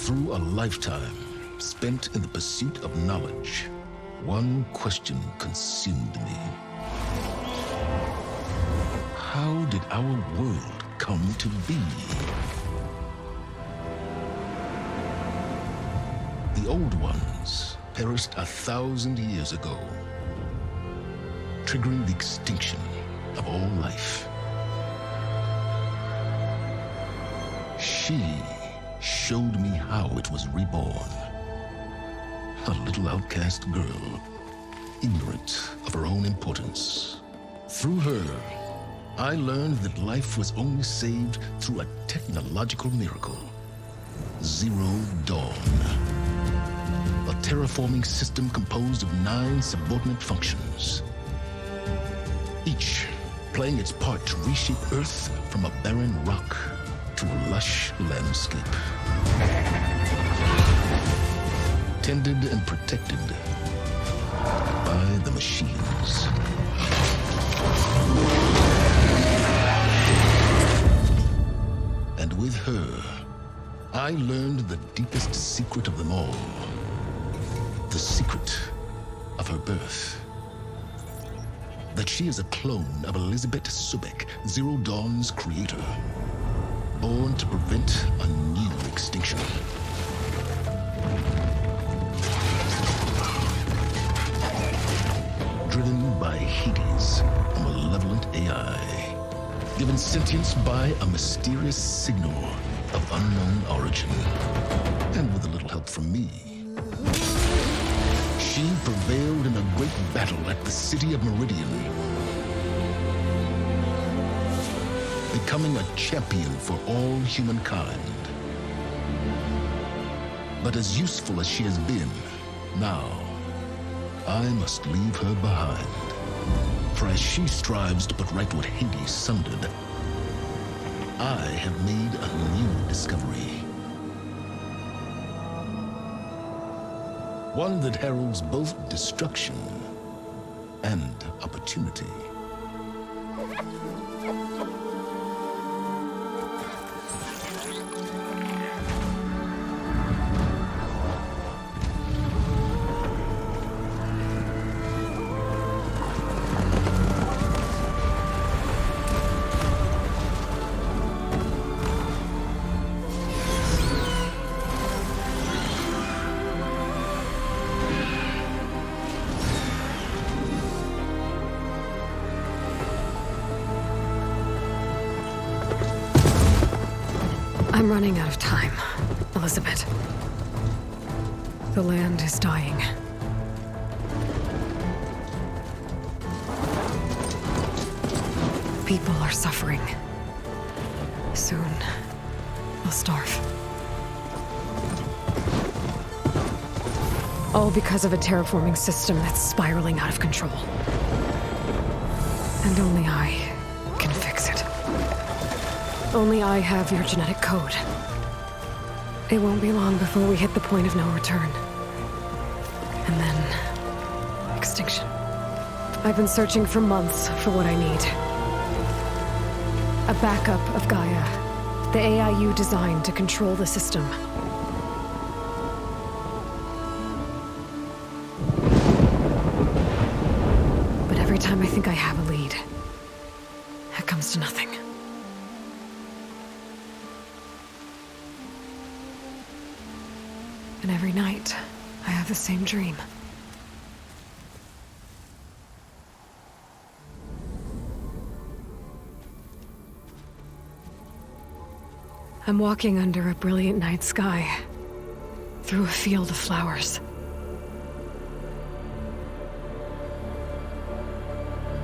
Through a lifetime spent in the pursuit of knowledge, one question consumed me. How did our world come to be? The old ones perished 1,000 years ago, triggering the extinction of all life. She showed me how it was reborn. A little outcast girl, ignorant of her own importance. Through her, I learned that life was only saved through a technological miracle. Zero Dawn. A terraforming system composed of 9 subordinate functions, each playing its part to reshape Earth from a barren rock to a lush landscape. Tended and protected by the machines. And with her, I learned the deepest secret of them all. The secret of her birth. That she is a clone of Elizabeth Subek, Zero Dawn's creator. Born to prevent a new extinction. Driven by Hades, a malevolent AI. Given sentience by a mysterious signal of unknown origin. And with a little help from me, she prevailed in a great battle at the city of Meridian, becoming a champion for all humankind. But as useful as she has been, now I must leave her behind. For as she strives to put right what Hades sundered, I have made a new discovery. One that heralds both destruction and opportunity. I'm running out of time, Elizabeth. The land is dying. People are suffering. Soon, they'll starve. All because of a terraforming system that's spiraling out of control. And only I can fix it. Only I have your genetic code. It won't be long before we hit the point of no return. And then... extinction. I've been searching for months for what I need. A backup of Gaia. The AI you designed to control the system. But every time I think I have a lead, it comes to nothing. And every night, I have the same dream. I'm walking under a brilliant night sky, through a field of flowers.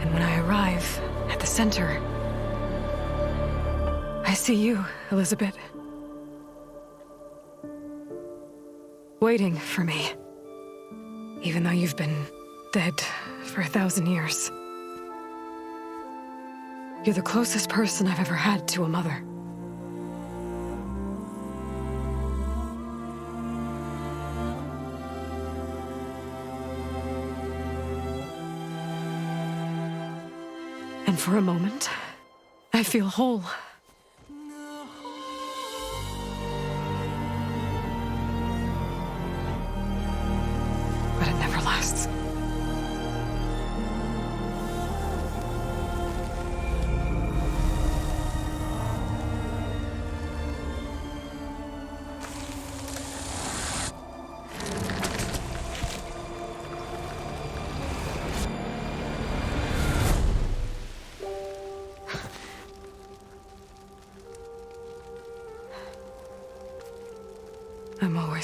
And when I arrive at the center, I see you, Elizabeth. Waiting for me, even though you've been dead for 1,000 years. You're the closest person I've ever had to a mother. And for a moment, I feel whole.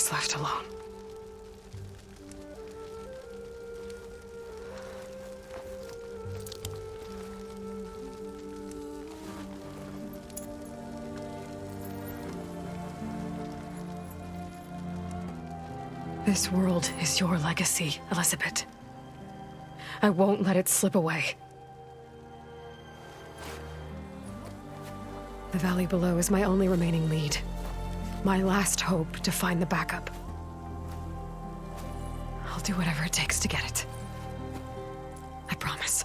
Joris left alone. This world is your legacy, Elizabeth. I won't let it slip away. The valley below is my only remaining lead. My last hope to find the backup. I'll do whatever it takes to get it. I promise.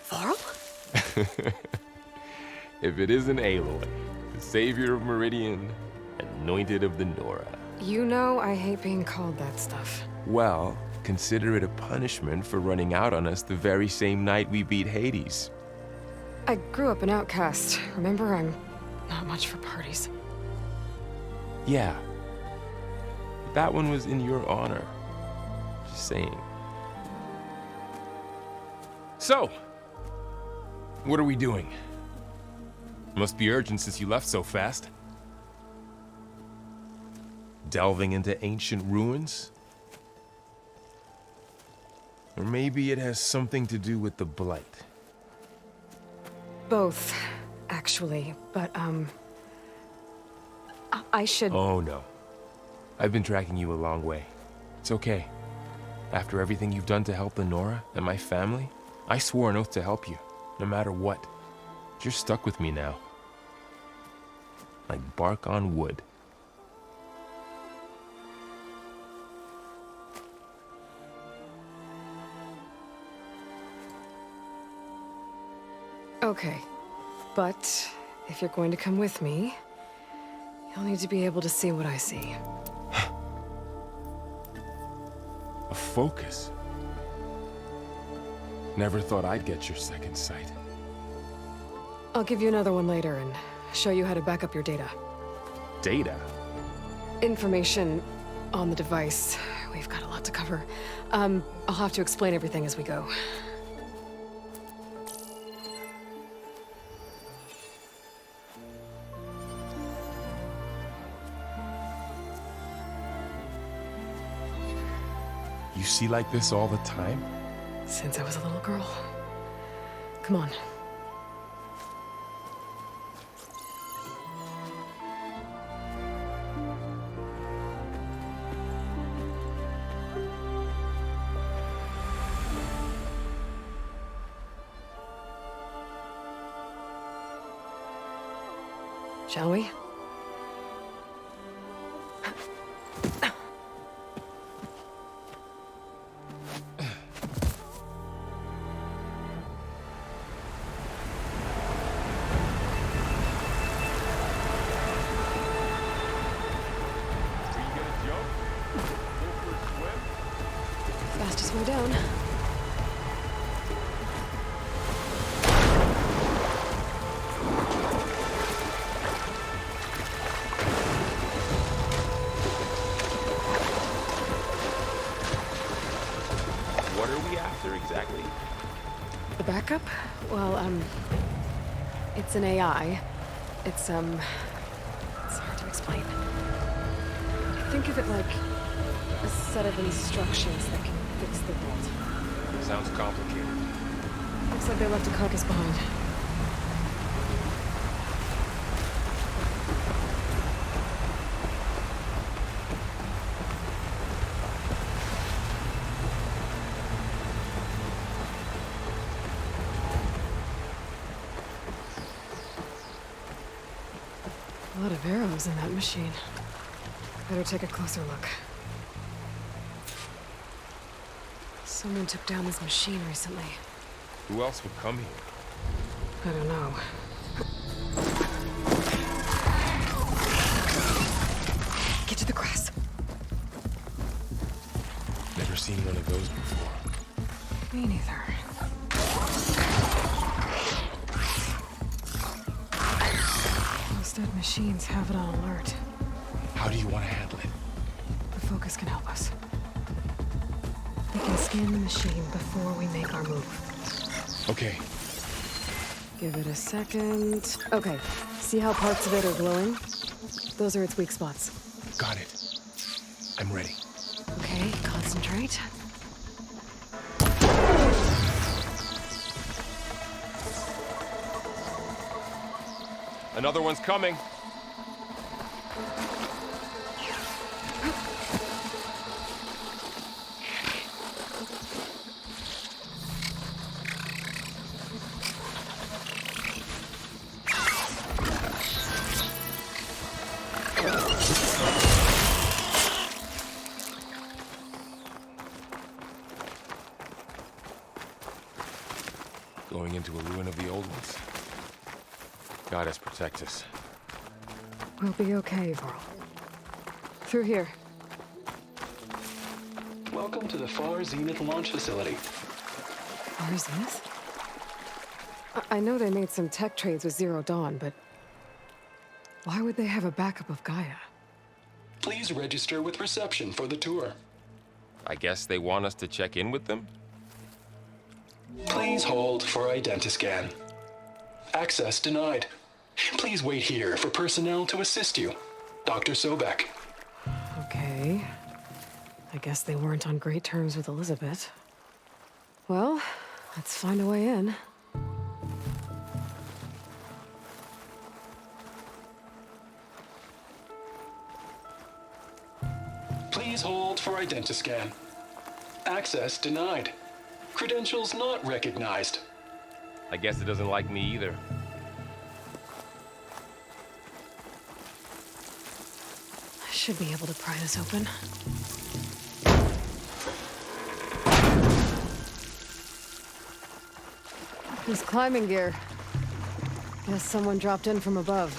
Varl? If it isn't Aloy, the savior of Meridian, anointed of the Nora. You know I hate being called that stuff. Well, consider it a punishment for running out on us the very same night we beat Hades. I grew up an outcast. Remember, I'm not much for parties. Yeah. That one was in your honor. Just saying. So, what are we doing? Must be urgent since you left so fast. Delving into ancient ruins? Or maybe it has something to do with the Blight. Both, actually, but, I should... Oh, no. I've been tracking you a long way. It's okay. After everything you've done to help the Nora and my family, I swore an oath to help you, no matter what. You're stuck with me now. Like bark on wood. Okay, but if you're going to come with me, you'll need to be able to see what I see. A focus? Never thought I'd get your second sight. I'll give you another one later and show you how to back up your data. Data? Information on the device. We've got a lot to cover. I'll have to explain everything as we go. You see like this all the time? Since I was a little girl. Come on. Shall we? Fastest way down. What are we after exactly? The backup? Well, it's an AI. It's hard to explain. Think of it like a set of instructions that can fix the world. Sounds complicated. Looks like they left a carcass behind. A lot of arrows in that machine. Better take a closer look. Someone took down this machine recently. Who else would come here? I don't know. Get to the grass. Never seen one of those before. Me neither. Those dead machines have it on alert. How do you want to handle it? The focus can help us. We can scan the machine before we make our move. Okay. Give it a second. Okay, see how parts of it are glowing? Those are its weak spots. Got it. I'm ready. Okay, concentrate. Another one's coming. Going into a ruin of the old ones. Goddess protect us. We'll be okay, Varl. Through here. Welcome to the Far Zenith launch facility. Far Zenith? I know they made some tech trades with Zero Dawn, but why would they have a backup of Gaia? Please register with reception for the tour. I guess they want us to check in with them? Please hold for identiscan. Access denied. Please wait here for personnel to assist you. Dr. Sobek. Okay. I guess they weren't on great terms with Elizabeth. Well, let's find a way in. Please hold for identiscan. Access denied. Credentials not recognized. I guess it doesn't like me either. I should be able to pry this open. This climbing gear. Guess someone dropped in from above.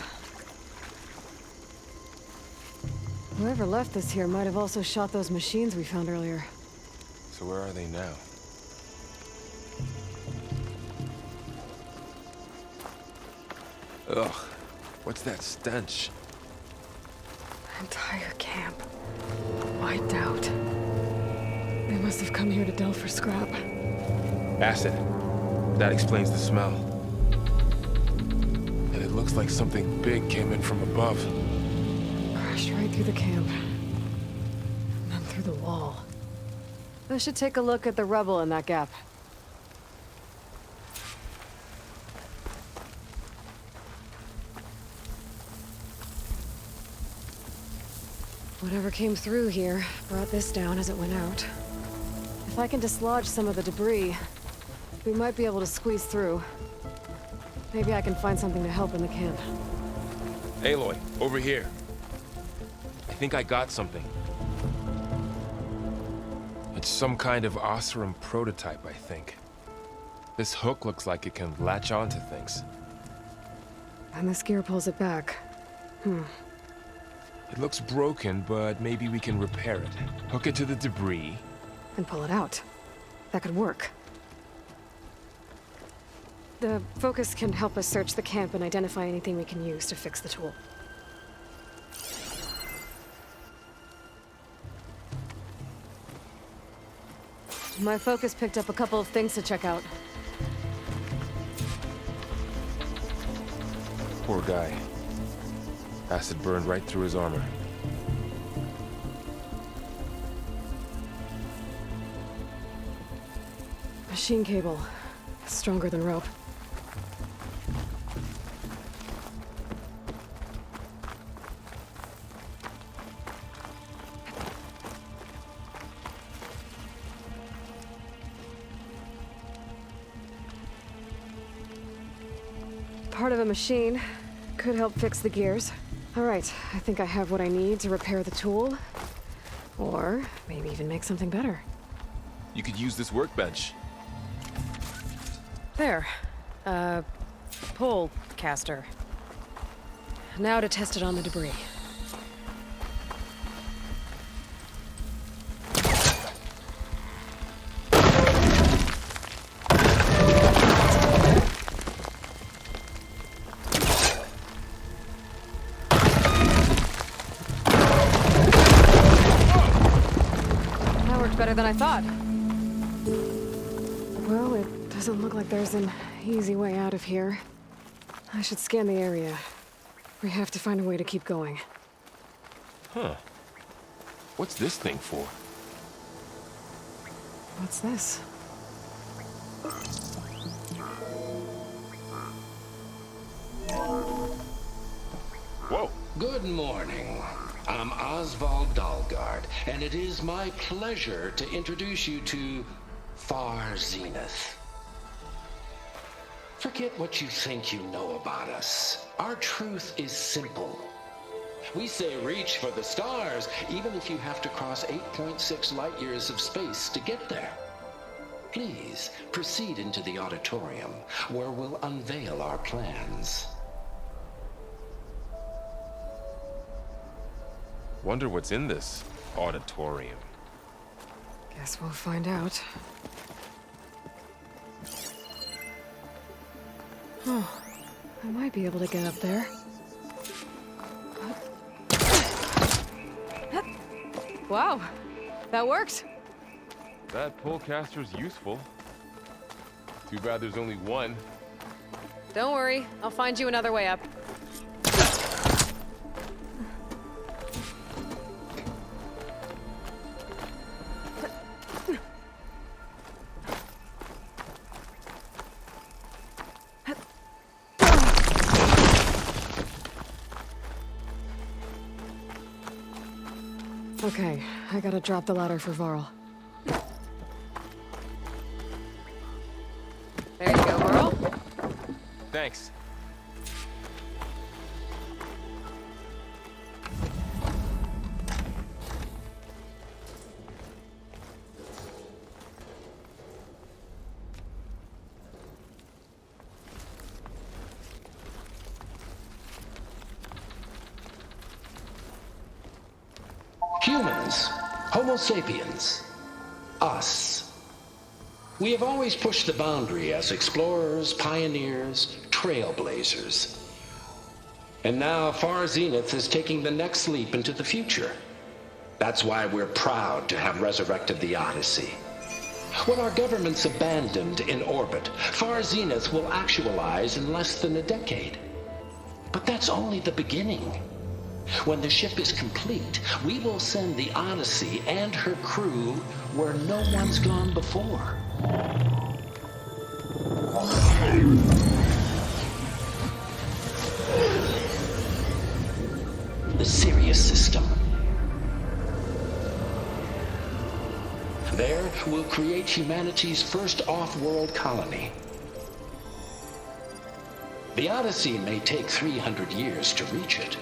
Whoever left this here might have also shot those machines we found earlier. So where are they now? Ugh, what's that stench? Entire camp. Wiped out. They must have come here to delve for scrap. Acid. That explains the smell. And it looks like something big came in from above. Crashed right through the camp. And then through the wall. I should take a look at the rubble in that gap. Whatever came through here brought this down as it went out. If I can dislodge some of the debris, we might be able to squeeze through. Maybe I can find something to help in the camp. Aloy, over here. I think I got something. It's some kind of Oseram prototype, I think. This hook looks like it can latch onto things. And this gear pulls it back. It looks broken, but maybe we can repair it. Hook it to the debris. And pull it out. That could work. The focus can help us search the camp and identify anything we can use to fix the tool. My focus picked up a couple of things to check out. Poor guy. Acid burned right through his armor. Machine cable. Stronger than rope. Part of a machine. Could help fix the gears. All right, I think I have what I need to repair the tool. Or maybe even make something better. You could use this workbench. There. Pole caster. Now to test it on the debris. That worked better than I thought. Well, it doesn't look like there's an easy way out of here. I should scan the area. We have to find a way to keep going. Huh. What's this thing for? What's this? Whoa. Good morning. I'm Oswald Dalgard, and it is my pleasure to introduce you to Far Zenith. Forget what you think you know about us. Our truth is simple. We say reach for the stars, even if you have to cross 8.6 light years of space to get there. Please proceed into the auditorium, where we'll unveil our plans. Wonder what's in this auditorium. Guess we'll find out. Oh, I might be able to get up there. Wow, that worked. That pullcaster's useful. Too bad there's only one. Don't worry, I'll find you another way up. Okay, I gotta drop the ladder for Varl. There you go, Varl. Thanks. Humans, Homo sapiens, us. We have always pushed the boundary as explorers, pioneers, trailblazers. And now Far Zenith is taking the next leap into the future. That's why we're proud to have resurrected the Odyssey. When our government's abandoned in orbit, Far Zenith will actualize in less than a decade. But that's only the beginning. When the ship is complete, we will send the Odyssey and her crew where no one's gone before. The Sirius system. There, we'll create humanity's first off-world colony. The Odyssey may take 300 years to reach it.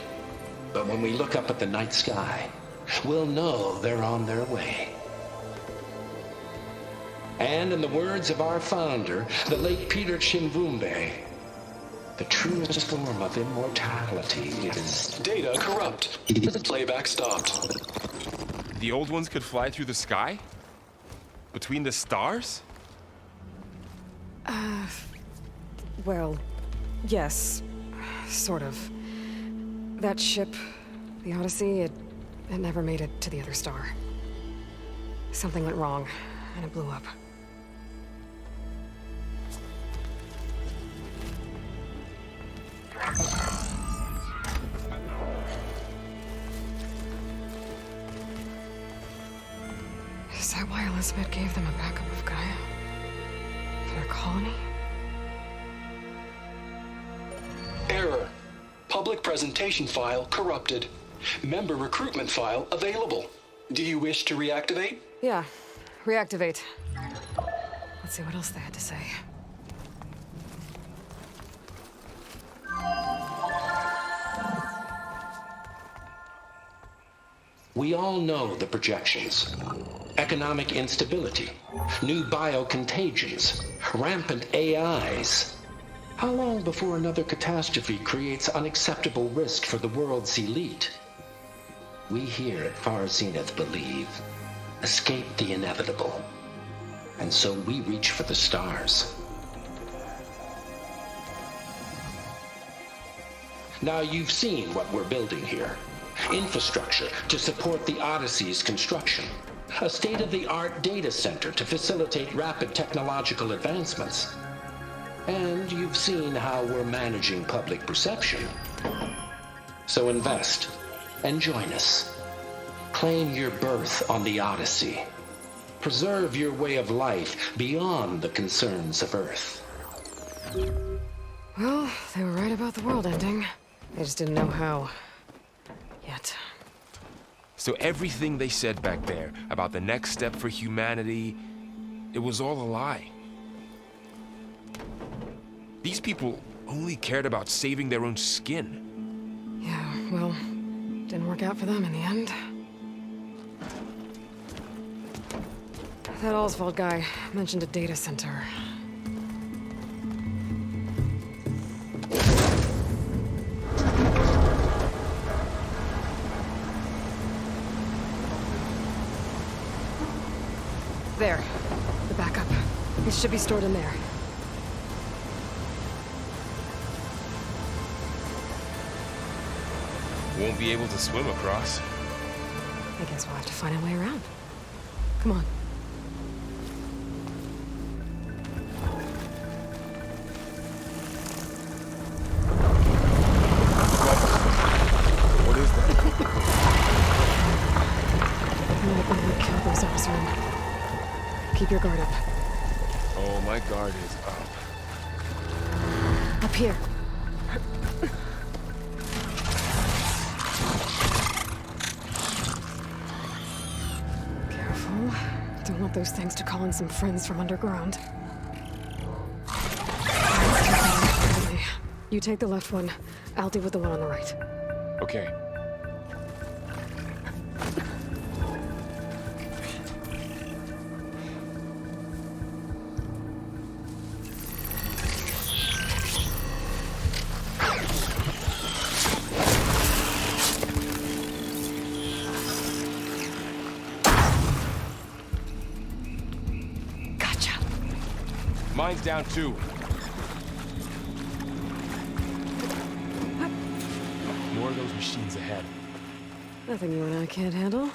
But when we look up at the night sky, we'll know they're on their way. And in the words of our founder, the late Peter Chimvumbe, the truest form of immortality is... Data corrupt. Playback stopped. The old ones could fly through the sky? Between the stars? Well, yes, sort of. That ship, the Odyssey, it never made it to the other star. Something went wrong, and it blew up. Is that why Elizabeth gave them a backup of Gaia? For their colony? Error. Public presentation file corrupted. Member recruitment file available. Do you wish to reactivate? Yeah, reactivate. Let's see what else they had to say. We all know the projections. Economic instability, new biocontagions, rampant AIs. How long before another catastrophe creates unacceptable risk for the world's elite? We here at Far Zenith believe, escape the inevitable. And so we reach for the stars. Now you've seen what we're building here. Infrastructure to support the Odyssey's construction. a state-of-the-art data center to facilitate rapid technological advancements. And you've seen how we're managing public perception. So invest and join us. Claim your berth on the Odyssey. Preserve your way of life beyond the concerns of Earth. Well, they were right about the world ending. They just didn't know how. Yet. So everything they said back there about the next step for humanity, it was all a lie. These people only cared about saving their own skin. Yeah, well, didn't work out for them in the end. That Oswald guy mentioned a data center. There. The backup. It should be stored in there. Won't be able to swim across. I guess we'll have to find a way around. Come on. What is that? I'm gonna think we killed those officers. Keep your guard up. Oh, my guard is up. Up here. Careful. Don't want those things to call in some friends from underground. You take the left one. I'll deal with the one on the right. Okay. Gotcha. Mine's down too. More of those machines ahead. Nothing you and I can't handle.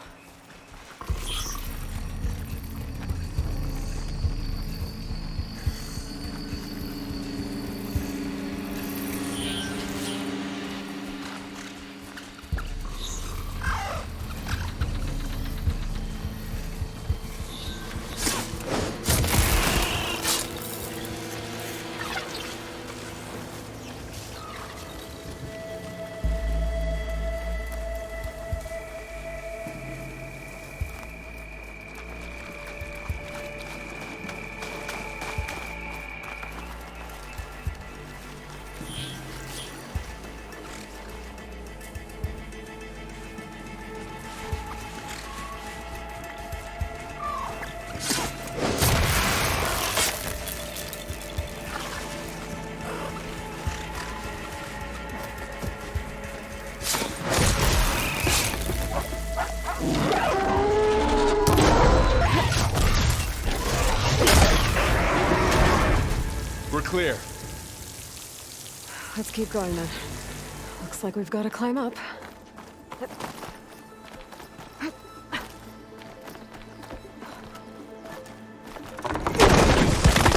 We're clear. Let's keep going then. Looks like we've got to climb up.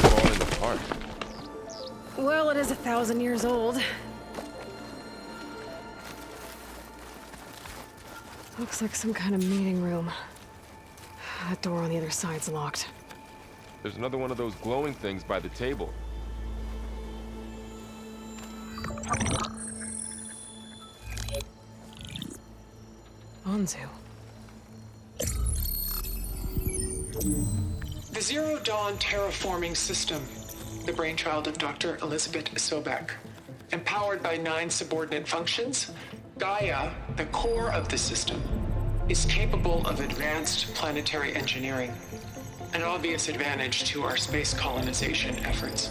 Falling apart. Well, it is 1,000 years old. Looks like some kind of meeting room. That door on the other side's locked. There's another one of those glowing things by the table. Onzu. The Zero Dawn terraforming system, the brainchild of Dr. Elizabeth Sobek. Empowered by 9 subordinate functions, Gaia, the core of the system, is capable of advanced planetary engineering, an obvious advantage to our space colonization efforts.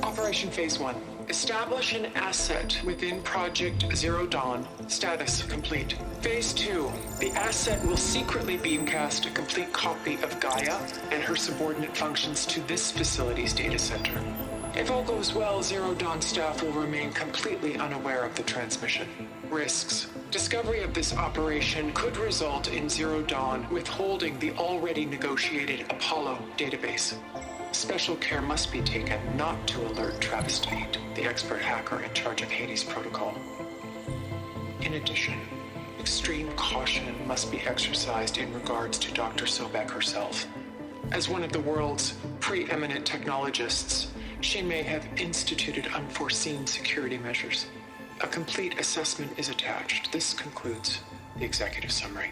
Operation Phase 1. Establish an asset within Project Zero Dawn. Status complete. Phase 2. The asset will secretly beamcast a complete copy of Gaia and her subordinate functions to this facility's data center. If all goes well, Zero Dawn staff will remain completely unaware of the transmission. Risks. Discovery of this operation could result in Zero Dawn withholding the already negotiated Apollo database. Special care must be taken not to alert Travis Tate, the expert hacker in charge of Hades Protocol. In addition, extreme caution must be exercised in regards to Dr. Sobek herself. As one of the world's preeminent technologists, she may have instituted unforeseen security measures. A complete assessment is attached. This concludes the executive summary.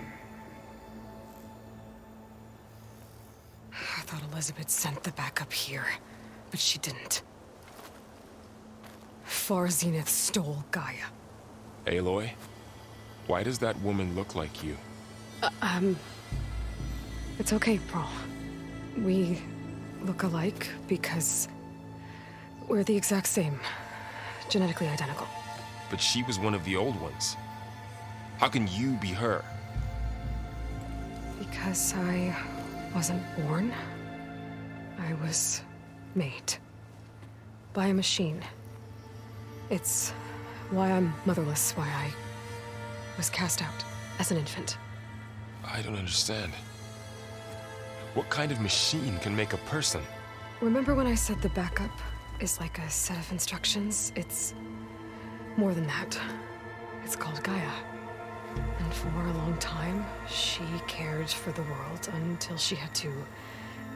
I thought Elizabeth sent the backup here, but she didn't. Far Zenith stole Gaia. Aloy, why does that woman look like you? It's okay, Pearl. We look alike because we're the exact same. Genetically identical. But she was one of the old ones. How can you be her? Because I wasn't born. I was made. By a machine. It's why I'm motherless, why I was cast out as an infant. I don't understand. What kind of machine can make a person? Remember when I said the backup is like a set of instructions? It's more than that. It's called Gaia. And for a long time, she cared for the world until she had to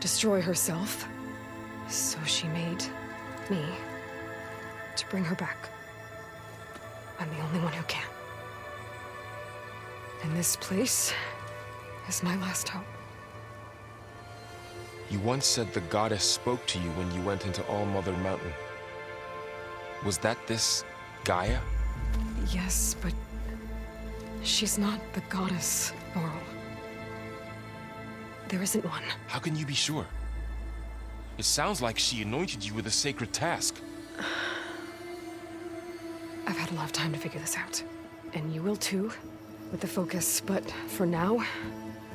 destroy herself. So she made me to bring her back. I'm the only one who can. And this place is my last hope. You once said the goddess spoke to you when you went into All Mother Mountain. Was that this Gaia? Yes, but she's not the goddess, Laurel. There isn't one. How can you be sure? It sounds like she anointed you with a sacred task. I've had a lot of time to figure this out. And you will too, with the focus. But for now,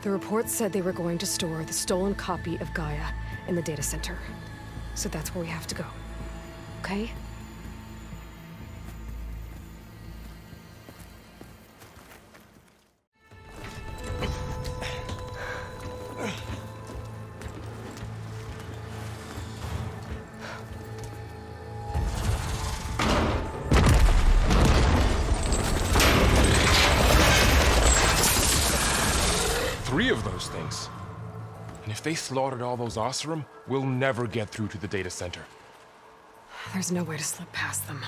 the reports said they were going to store the stolen copy of Gaia in the data center. So that's where we have to go. Okay? Of those things. And if they slaughtered all those Oseram, we'll never get through to the data center. There's no way to slip past them.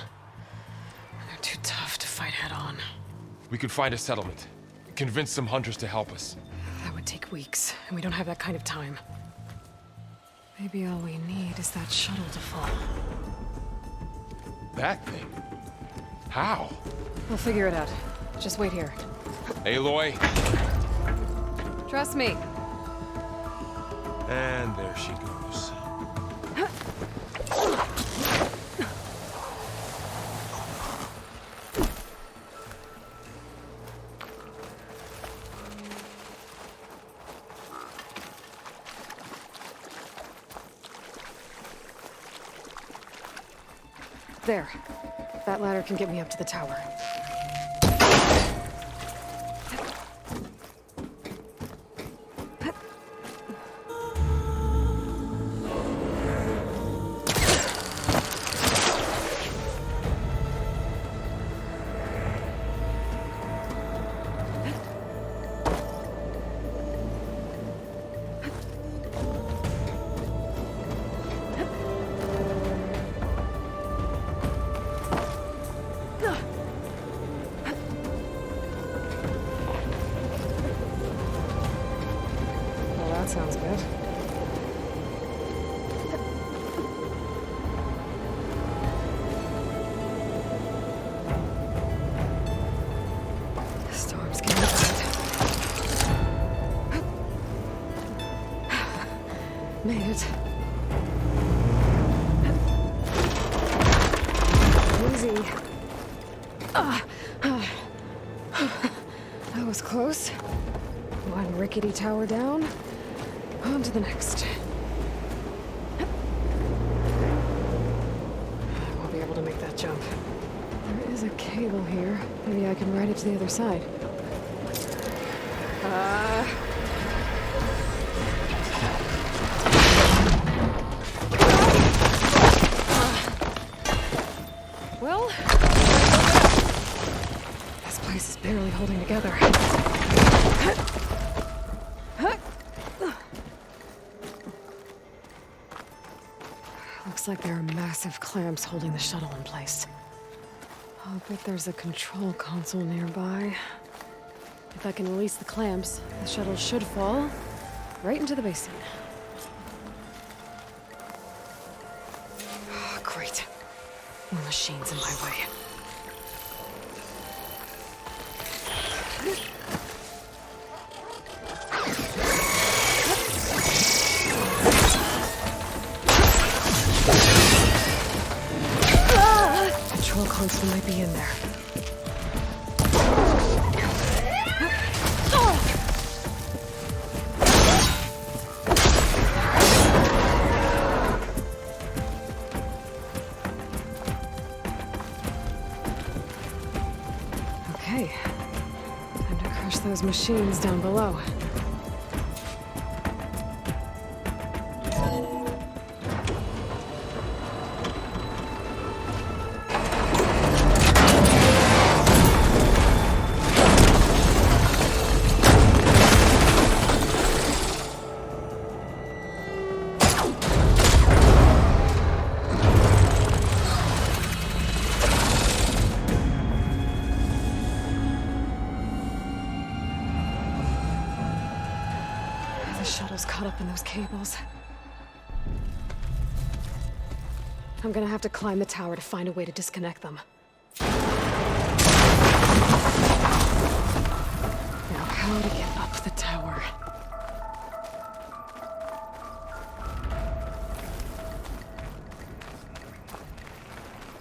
They're too tough to fight head-on. We could find a settlement. Convince some hunters to help us. That would take weeks, and we don't have that kind of time. Maybe all we need is that shuttle to fall. That thing? How? We'll figure it out. Just wait here. Aloy! Trust me. And there she goes. There. That ladder can get me up to the tower. Sounds good. The storm's getting bad. Made it. Easy. That was close. One rickety tower down. On to the next. I won't be able to make that jump. There is a cave cable here. Maybe I can ride it to the other side. Well, this place is barely holding together. Looks like there are massive clamps holding the shuttle in place. I'll bet there's a control console nearby. If I can release the clamps, the shuttle should fall right into the basin. Great. More machines in my way. Control console might be in there. Okay. Time to crush those machines down below. The shuttle's caught up in those cables. I'm gonna have to climb the tower to find a way to disconnect them. Now, how to get up the tower?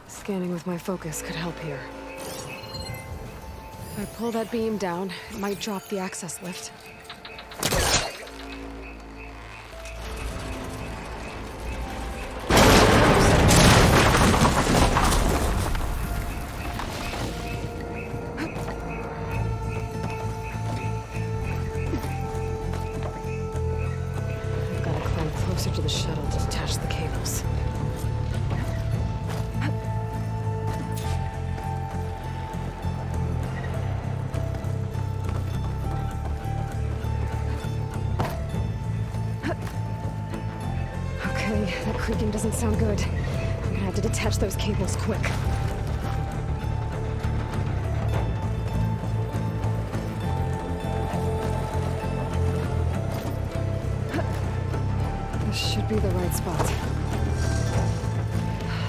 Scanning with my focus could help here. If I pull that beam down, it might drop the access lift. Closer to the shuttle to detach the cables. Okay, that creaking doesn't sound good. I'm gonna have to detach those cables quick. Should be the right spot.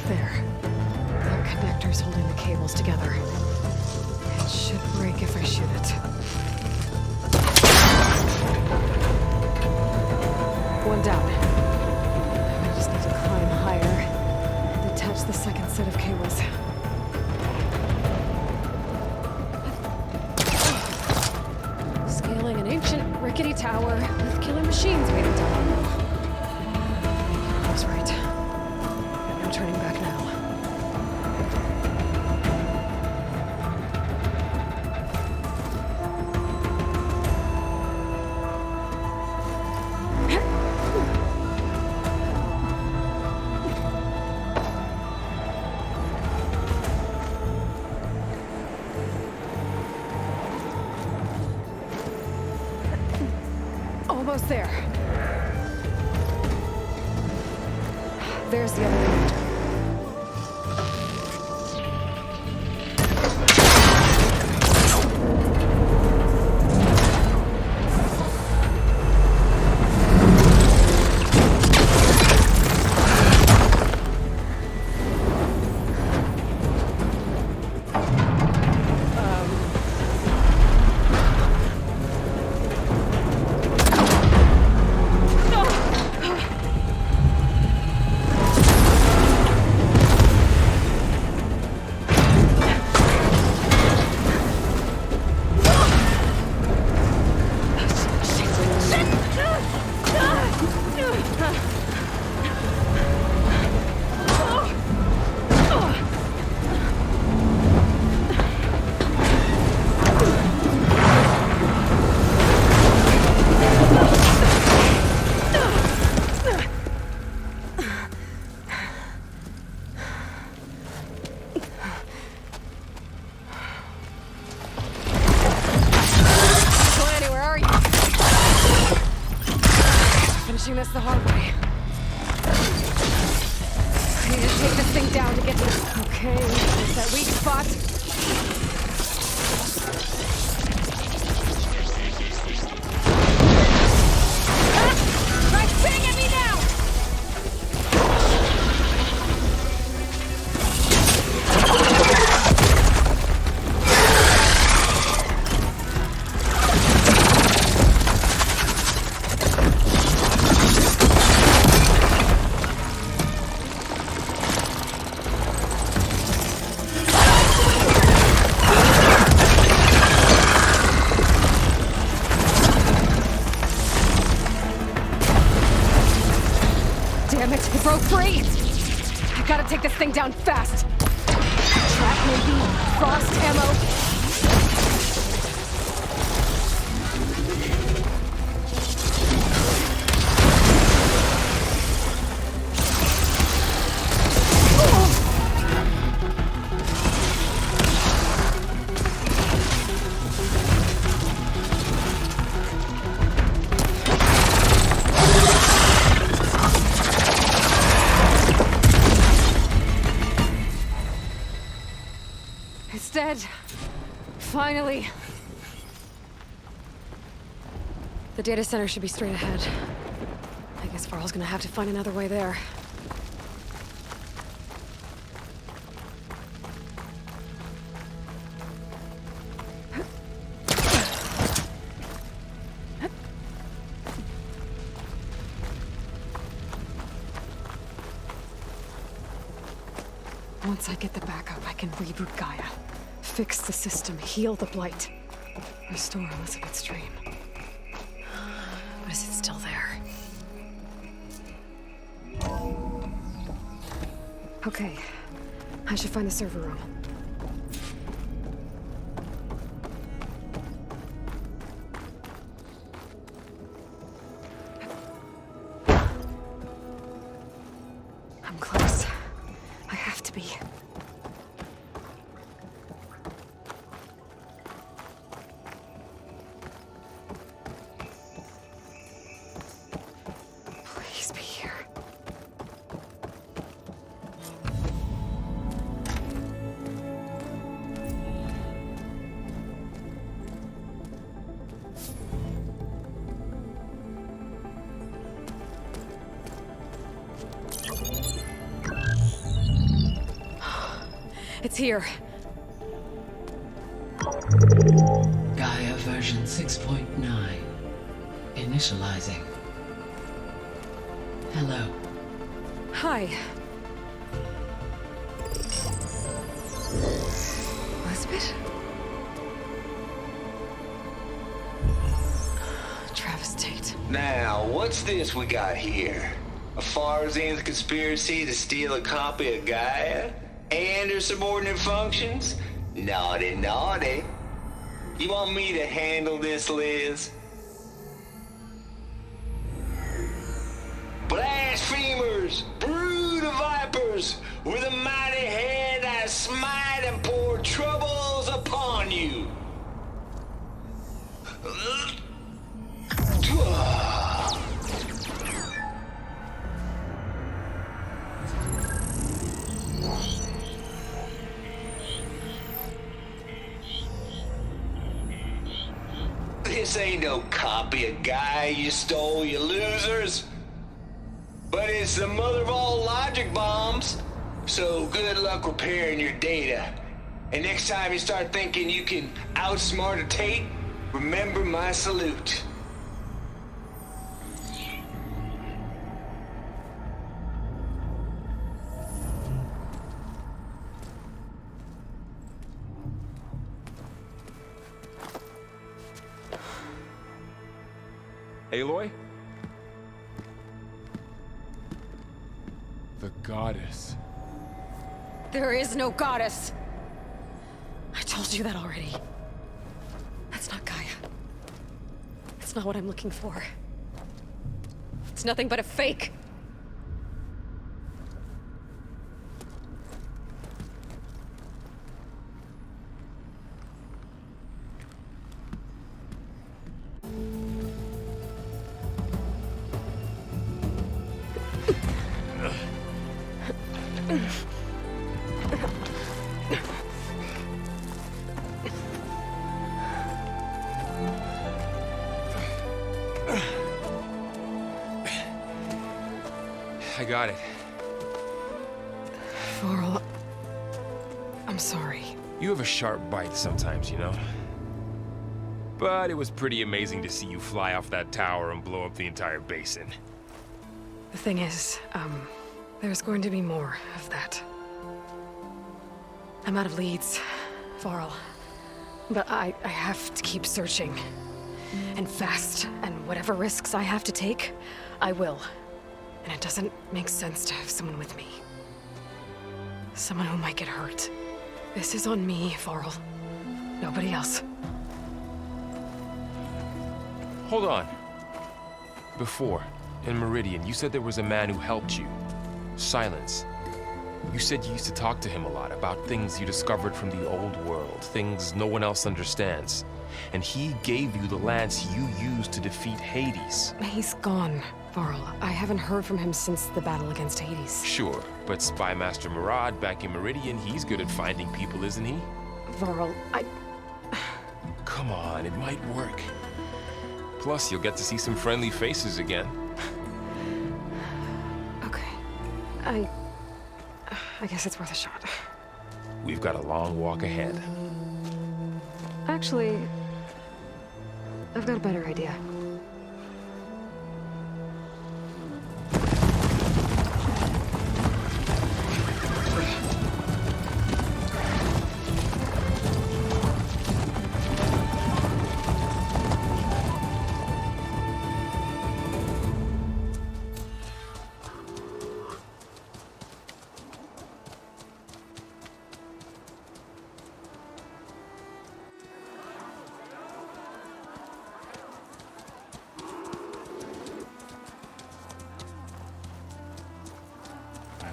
There. There are connectors holding the cables together. It should break if I shoot it. One down. I just need to climb higher and detach the second set of cables. Scaling an ancient, rickety tower with killer machines waiting to happen. That's right. No turning back now. Almost there. There's the other connector. watching this the hard way. I need to take this thing down to get to the... Okay, there's that weak spot. It's spinning at me now! Damn it, it broke free! I gotta take this thing down fast! Trap maybe? Frost ammo? It's dead. Finally. The data center should be straight ahead. I guess Varl's gonna have to find another way there. Once I get the backup, I can reboot Gaia. Fix the system, heal the blight. Restore Elizabeth's dream. But is it still there? Okay. I should find the server room. I'm close. I have to be. Please be here. It's here. Gaia version 6.9. Initializing. Hello. Hi. Elizabeth? Travis Tate. Now, what's this we got here? A Farzian's conspiracy to steal a copy of Gaia? And her subordinate functions? Naughty, naughty. You want me to handle this, Liz? Blasphemers! Brood of vipers! With a mighty hand I smite and pour troubles upon you! This ain't no copy of Gaia you stole, you losers. But it's the mother of all logic bombs. So good luck repairing your data. And next time you start thinking you can outsmart a Tate, remember my salute. Aloy? The goddess. There is no goddess. I told you that already. That's not Gaia. It's not what I'm looking for. It's nothing but a fake. I got it. Varl, I'm sorry. You have a sharp bite sometimes, you know? But it was pretty amazing to see you fly off that tower and blow up the entire basin. The thing is, there's going to be more of that. I'm out of leads, Varl. But I have to keep searching. And fast, and whatever risks I have to take, I will. And it doesn't make sense to have someone with me. Someone who might get hurt. This is on me, Varl. Nobody else. Hold on. Before, in Meridian, you said there was a man who helped you. Silence. You said you used to talk to him a lot about things you discovered from the old world, things no one else understands. And he gave you the lance you used to defeat Hades. He's gone, Varl. I haven't heard from him since the battle against Hades. Sure, but Spy Master Murad back in Meridian, he's good at finding people, isn't he? Varl, Come on, it might work. Plus, you'll get to see some friendly faces again. Okay. I guess it's worth a shot. We've got a long walk ahead. Actually, I've got a better idea.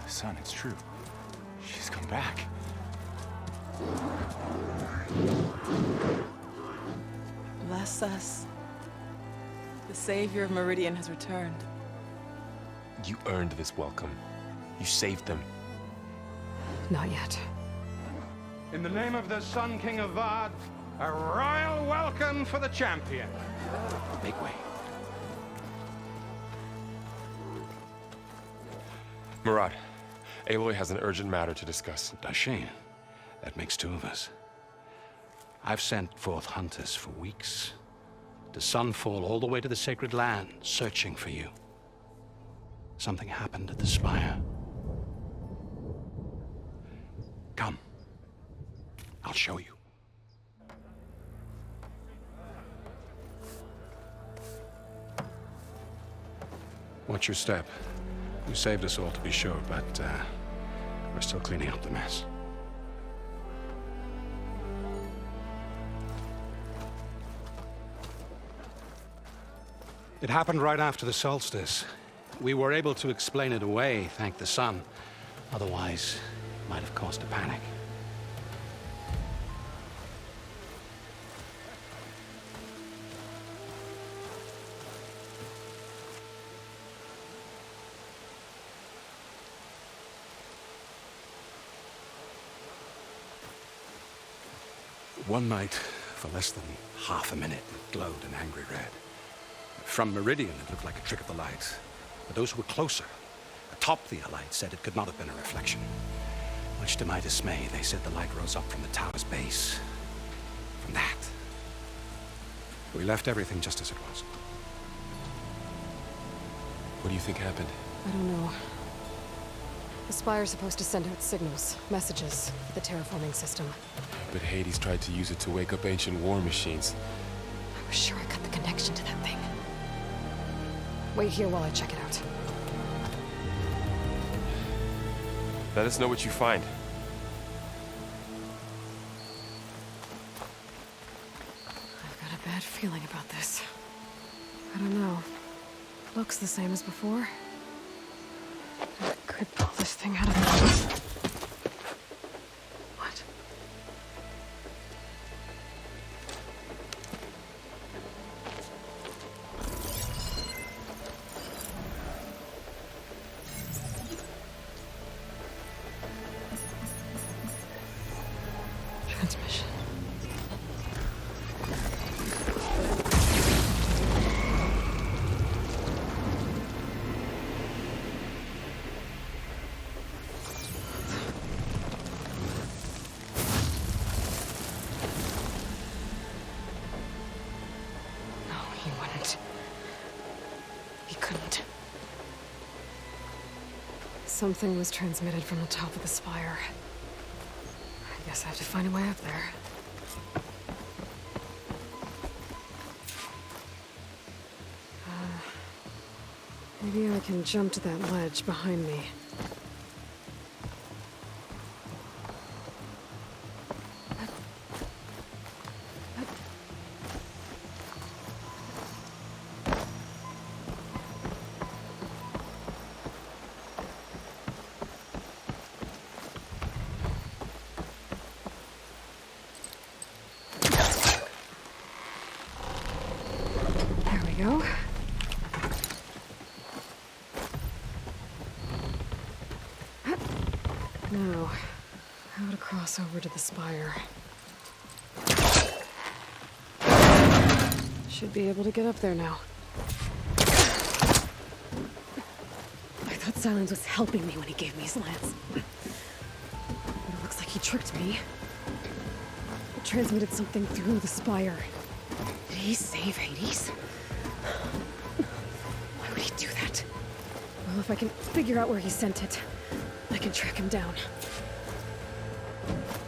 Son, it's true. She's come back. Bless us. The savior of Meridian has returned. You earned this welcome. You saved them. Not yet. In the name of the Sun King of Vard, a royal welcome for the champion. Make way. Murad, Aloy has an urgent matter to discuss. Does she? That makes two of us. I've sent forth hunters for weeks. To Sunfall, all the way to the Sacred Land, searching for you. Something happened at the Spire. Come. I'll show you. Watch your step. You saved us all, to be sure, but we're still cleaning up the mess. It happened right after the solstice. We were able to explain it away, thank the sun. Otherwise, it might have caused a panic. One night, for less than half a minute, it glowed an angry red. From Meridian, it looked like a trick of the light. But those who were closer, atop the Allied, said it could not have been a reflection. Much to my dismay, they said the light rose up from the tower's base. From that. We left everything just as it was. What do you think happened? I don't know. The Spire's supposed to send out signals, messages, for the terraforming system. But Hades tried to use it to wake up ancient war machines. I was sure I cut the connection to that thing. Wait here while I check it out. Let us know what you find. I've got a bad feeling about this. I don't know. Looks the same as before. I could pull this thing out of the... What? it. He couldn't. Something was transmitted from the top of the spire. I guess I have to find a way up there. Maybe I can jump to that ledge behind me. There we go. Now, how to cross over to the spire. Should be able to get up there now. I thought Silence was helping me when he gave me his lance. But it looks like he tricked me. It transmitted something through the spire. Did he save Hades? Why would he do that? Well, if I can figure out where he sent it, I can track him down.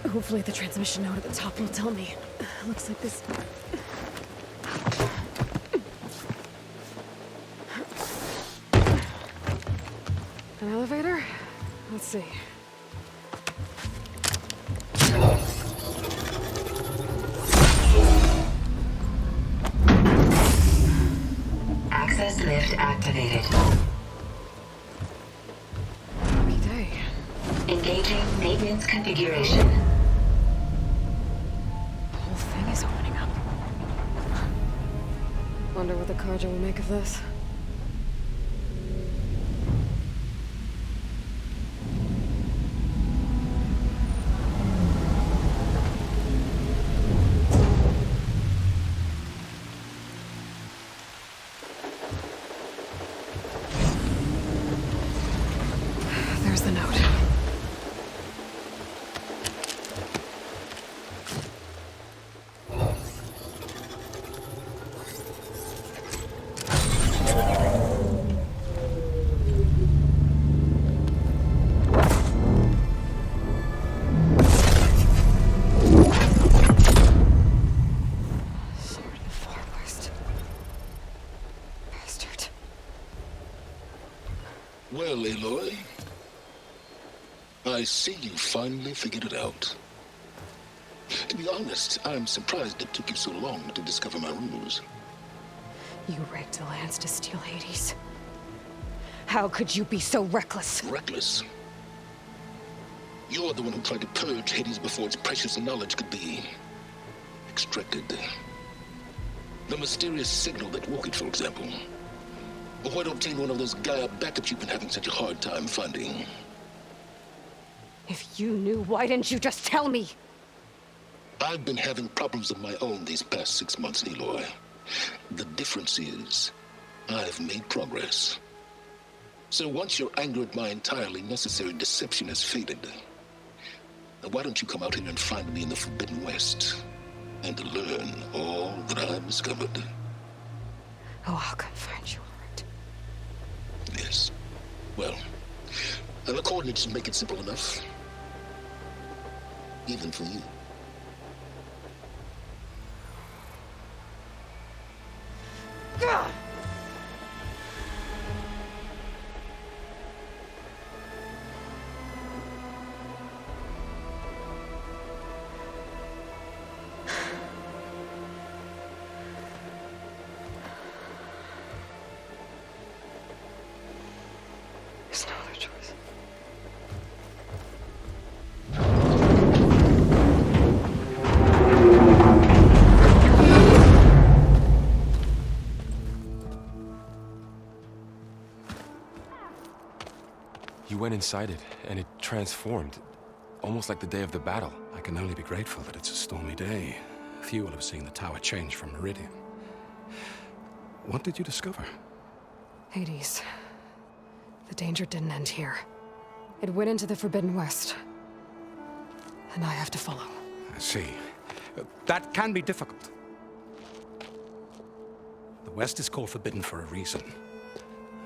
Hopefully the transmission node at the top will tell me. Looks like this... An elevator? Let's see. Access lift activated. Lucky day. Engaging maintenance configuration. The whole thing is opening up. Wonder what the Carja will make of this. There's the note. Sword of the Far West. Bastard. Well, Aloy, I see you finally figured it out. To be honest, I'm surprised it took you so long to discover my ruse. You rigged the lance to steal Hades. How could you be so reckless? Reckless? You're the one who tried to purge Hades before its precious knowledge could be extracted. The mysterious signal that woke it, for example. Or why to obtain one of those Gaia backups you've been having such a hard time finding. If you knew, why didn't you just tell me? I've been having problems of my own these past 6 months, Aloy. The difference is, I've made progress. So once your anger at my entirely necessary deception has faded, why don't you come out here and find me in the Forbidden West, and learn all that I've discovered? Oh, I'll come find you, all right. Yes. Well, and the coordinates make it simple enough. Even for you. Gah! There's no other choice. You went inside it, and it transformed. Almost like the day of the battle. I can only be grateful that it's a stormy day. Few will have seen the tower change from Meridian. What did you discover? Hades. The danger didn't end here. It went into the Forbidden West. And I have to follow. I see. That can be difficult. The West is called Forbidden for a reason.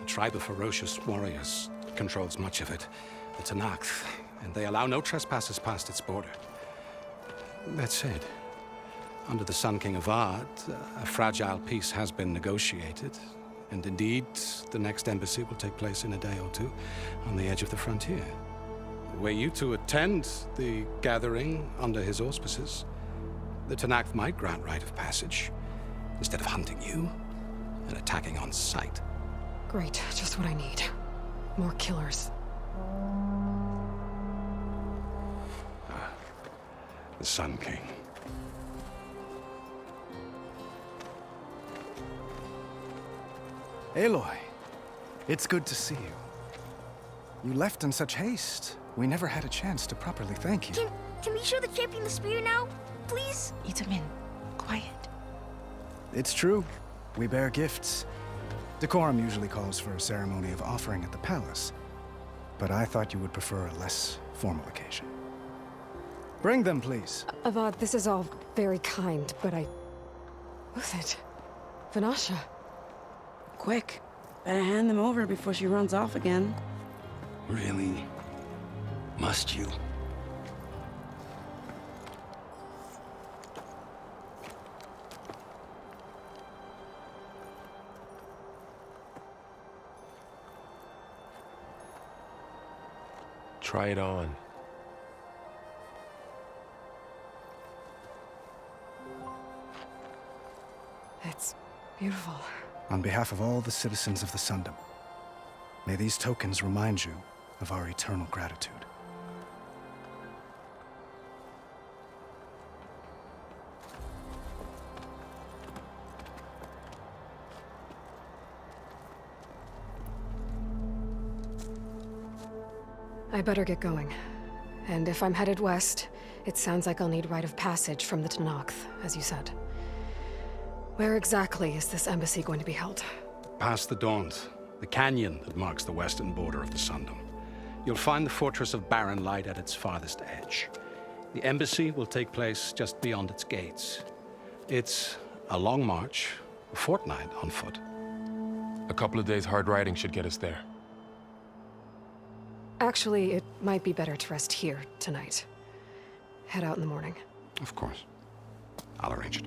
A tribe of ferocious warriors controls much of it, the Tenakth, and they allow no trespassers past its border. That said, under the Sun King of Ard, a fragile peace has been negotiated, and indeed, the next embassy will take place in a day or two on the edge of the frontier. Were you to attend the gathering under his auspices, the Tenakth might grant right of passage, instead of hunting you and attacking on sight. Great, just what I need. More killers. The Sun King. Aloy, it's good to see you. You left in such haste. We never had a chance to properly thank you. Can we show the champion the spear now? Please? Itamin, quiet. It's true. We bear gifts. Decorum usually calls for a ceremony of offering at the palace, but I thought you would prefer a less formal occasion. Bring them, please. Avad, this is all very kind, but Who's it? Vanasha. Quick. Better hand them over before she runs off again. Really? Must you? Try it on. It's beautiful. On behalf of all the citizens of the Sundom, may these tokens remind you of our eternal gratitude. I better get going. And if I'm headed west, it sounds like I'll need rite of passage from the Tenakth, as you said. Where exactly is this embassy going to be held? Past the Daunt, the canyon that marks the western border of the Sundom. You'll find the fortress of Barren Light at its farthest edge. The embassy will take place just beyond its gates. It's a long march, a fortnight on foot. A couple of days hard riding should get us there. Actually, it might be better to rest here tonight. Head out in the morning. Of course. I'll arrange it.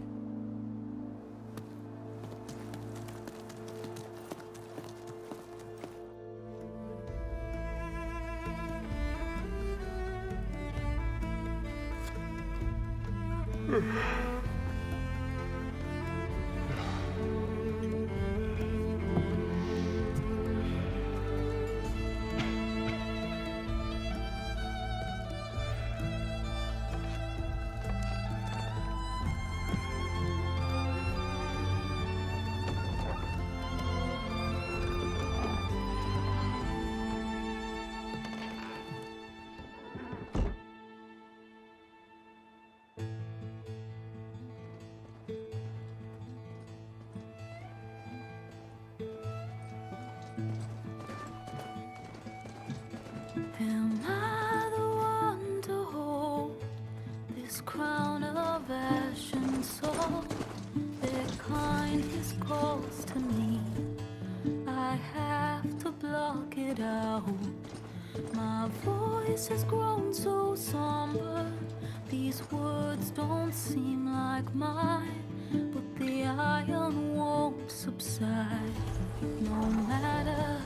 Am I the one to hold this crown of ash and salt? Their kindness calls to me. I have to block it out. My voice has grown so somber. These words don't seem like mine, but the iron won't subside. No matter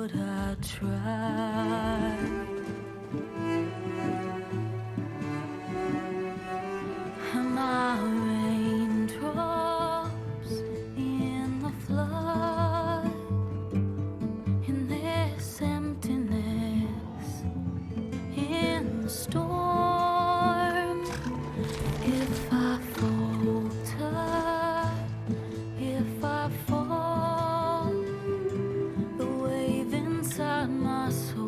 what I try. And my raindrops in the flood, in this emptiness, in the storm. If I falter, if I fall, the wave inside my soul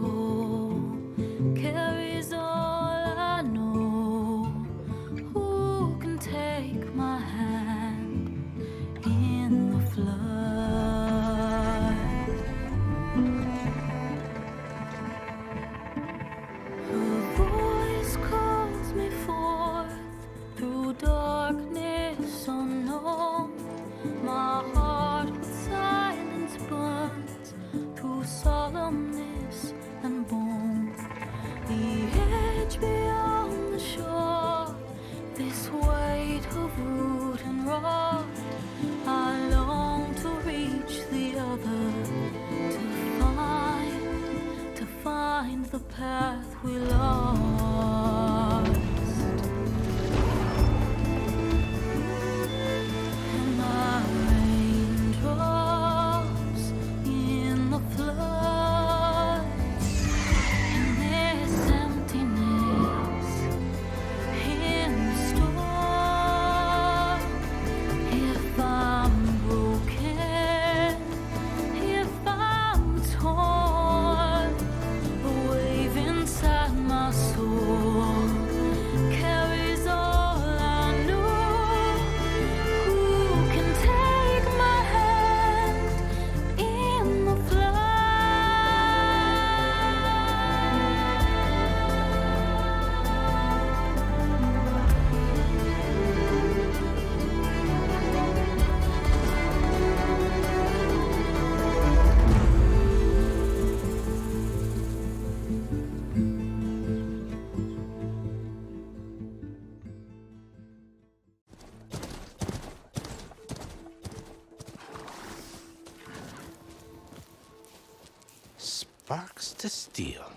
Sparks to steel.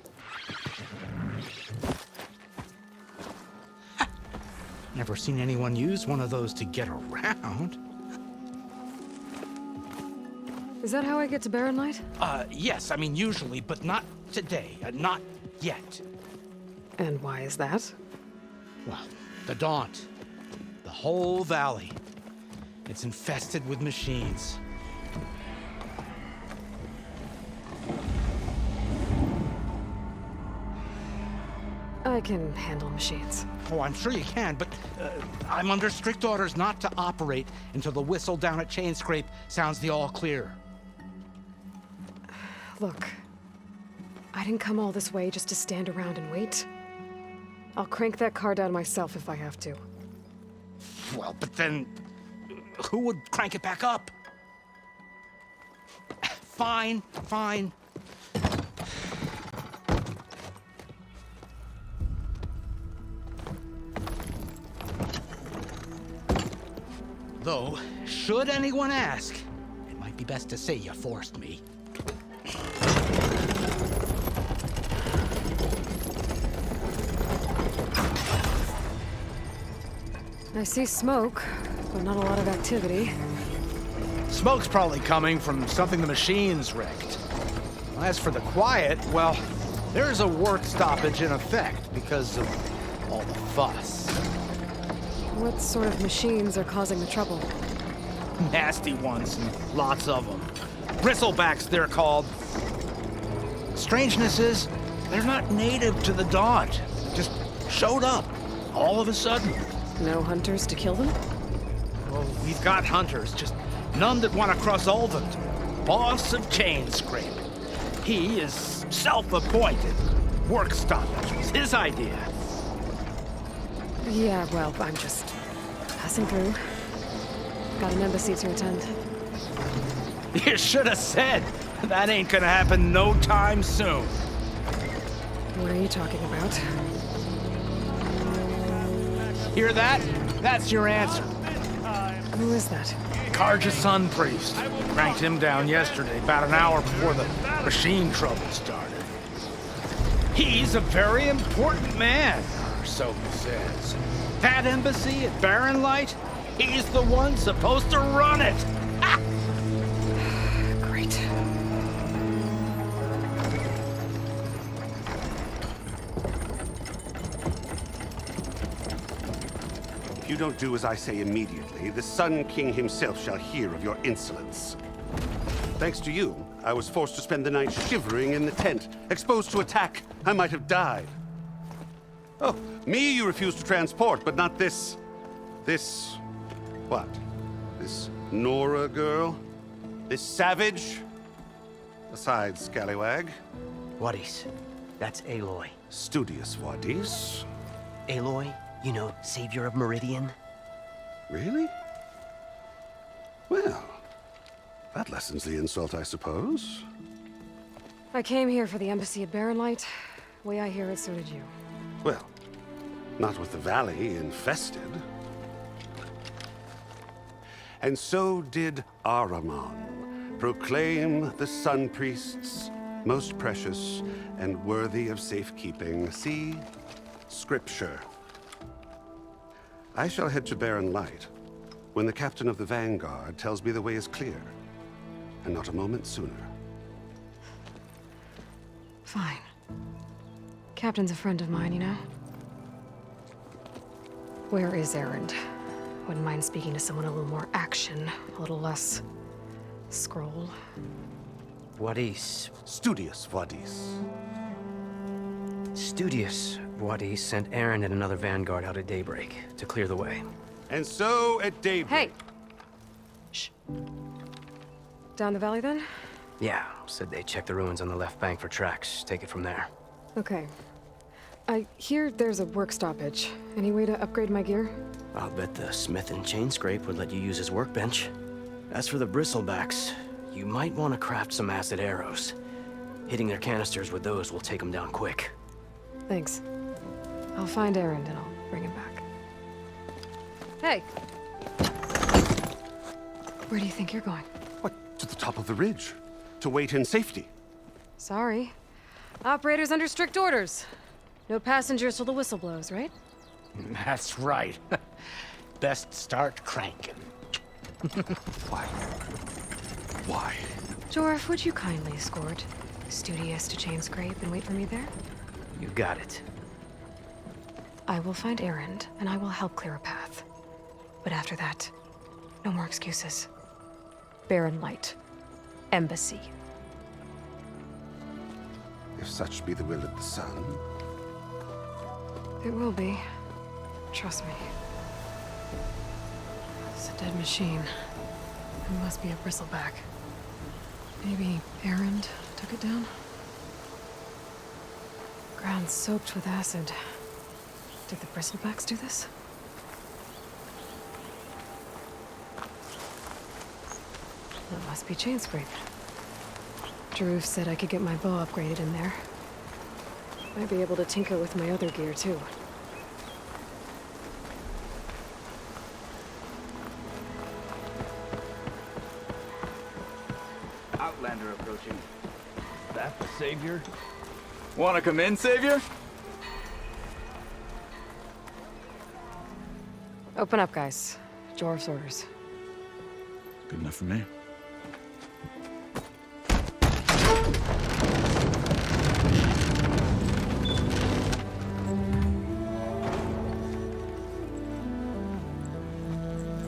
Never seen anyone use one of those to get around. Is that how I get to Barren Light? Yes, I mean usually, but not today. Not yet. And why is that? Well, the Daunt. The whole valley. It's infested with machines. I can handle machines. Oh, I'm sure you can, but I'm under strict orders not to operate until the whistle down at Chain Scrape sounds the all clear. Look, I didn't come all this way just to stand around and wait. I'll crank that car down myself if I have to. Well, but then who would crank it back up? Fine, fine. Though, should anyone ask, it might be best to say you forced me. I see smoke, but not a lot of activity. Smoke's probably coming from something the machines wrecked. As for the quiet, well, there's a work stoppage in effect because of all the fuss. What sort of machines are causing the trouble? Nasty ones, and lots of them. Bristlebacks, they're called. Strangeness is, they're not native to the Daunt. Just showed up, all of a sudden. No hunters to kill them? Well, we've got hunters, just none that want to cross Ulvund. Boss of Chain Scrape. He is self-appointed. Work stoppage was his idea. Yeah, well, I'm just passing through. Got an embassy to attend. You should have said. That ain't gonna happen no time soon. What are you talking about? Hear that? That's your answer. Who is that? Karja Sun Priest. Cranked him down yesterday, about an hour before the machine trouble started. He's a very important man, or so he says. That embassy at Barren Light, he's the one supposed to run it. Ha! Great. If you don't do as I say immediately, the Sun King himself shall hear of your insolence. Thanks to you, I was forced to spend the night shivering in the tent. Exposed to attack, I might have died. Oh, me you refuse to transport, but not this... what? This Nora girl? This savage? Besides, scallywag. Wadis. That's Aloy. Studious Wadis. Aloy, you know, savior of Meridian. Really? Well, that lessens the insult, I suppose. I came here for the embassy at Barren Light. Way I hear it, so did you. Well, not with the valley infested. And so did Ahriman proclaim the Sun Priests most precious and worthy of safekeeping. See? Scripture. I shall head to Barren Light when the captain of the Vanguard tells me the way is clear, and not a moment sooner. Fine. Captain's a friend of mine, you know? Where is Erend? Wouldn't mind speaking to someone a little more action, a little less scroll. Wadis. Studious Wadis. Studious Wadis sent Erend and another Vanguard out at daybreak to clear the way. And so at daybreak... Hey! Shh. Down the valley, then? Yeah, said they checked the ruins on the left bank for tracks. Take it from there. Okay. I hear there's a work stoppage. Any way to upgrade my gear? I'll bet the smith in Chain Scrape would let you use his workbench. As for the bristlebacks, you might want to craft some acid arrows. Hitting their canisters with those will take them down quick. Thanks. I'll find Erend and I'll bring him back. Hey! Where do you think you're going? What? To the top of the ridge. To wait in safety. Sorry. Operator's under strict orders. No passengers till the whistle blows, right? That's right. Best start cranking. Why? Why? Joris, would you kindly escort Studious to Chain Scrape and wait for me there? You got it. I will find Erend, and I will help clear a path. But after that, no more excuses. Barren Light. Embassy. If such be the will of the sun. It will be. Trust me. It's a dead machine. It must be a bristleback. Maybe Erend took it down? Ground soaked with acid. Did the bristlebacks do this? That must be Chain Scrape. Drew said I could get my bow upgraded in there. Might be able to tinker with my other gear, too. Outlander approaching. That the Savior? Wanna come in, Savior? Open up, guys. Joris orders. Good enough for me.